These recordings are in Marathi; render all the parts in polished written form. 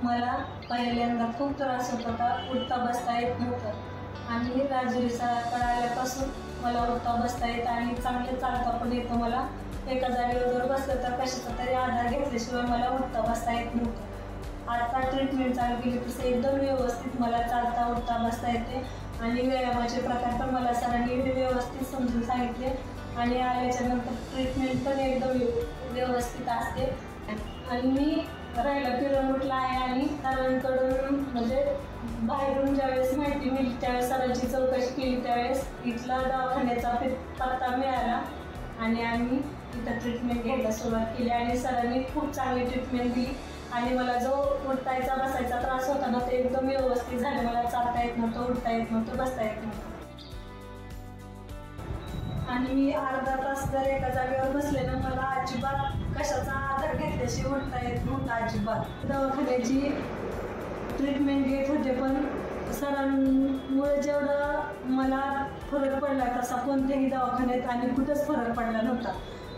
मला पहिल्यांदा खूप त्रास होत होता, उठता बसता येत नव्हतं आणि राजुरी सरांकडे आल्यापासून मला उठता बसता येतं आणि चांगलं चालता पण येतं. मला एका जागेवर जर बसलं तर कशाचा तरी आधार घेतल्याशिवाय मला उठता बसता येत नव्हतं. आता ट्रीटमेंट चालू केली तसं एकदम व्यवस्थित मला चालता उठता बसता येते आणि व्यायामाचे प्रकार पण मला सरांनी व्यवस्थित समजून सांगितले आणि आल्याच्या नंतर ट्रीटमेंट पण एकदम व्यवस्थित असते. आणि मी राहायला पिरमुटला आहे आणि सरांकडून म्हणजे बाहेरून ज्यावेळेस माहिती मिळली त्यावेळेस सरांची चौकशी केली त्यावेळेस इथला दवाखान्याचा पत्ता मिळाला आणि आम्ही इथं ट्रीटमेंट घ्यायला सुरुवात केली आणि सरांनी खूप चांगली ट्रीटमेंट दिली आणि मला जो उठतायचा बसायचा त्रास होता ना ते एकदम व्यवस्थित झाले. मला चालता येत नव्हतं, उठता येत नव्हतं, बसता येत नव्हतं आणि मी अर्धा तास जर एका जागेवर बसले ना मला अजिबात कशाचा आधार घेतल्याशी उठता येत नव्हतं अजिबात. दवाखान्याची ट्रीटमेंट घेत होते पण सरांमुळे जेवढं मला फरक पडला तसा कोणत्याही दवाखान्यात आणि कुठंच फरक पडला नव्हता.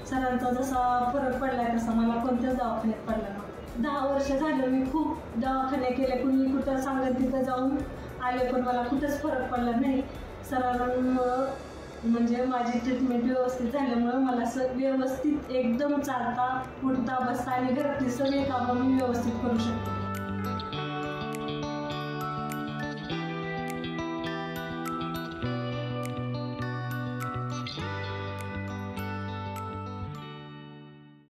सरांचा जसा फरक पडला तसा मला कोणत्याच दवाखान्यात पडला नव्हता. 10 वर्ष झालं मी खूप दवाखाने केले, कुणी कुठं सांगत तिथं जाऊन आले पण मला कुठंच फरक पडला नाही. सरांमुळं म्हणजे माझी ट्रीटमेंट व्यवस्थित झाल्यामुळं मला व्यवस्थित एकदम चालता उठता बसता आणि घरातली सगळी कामं मी व्यवस्थित करू शकते.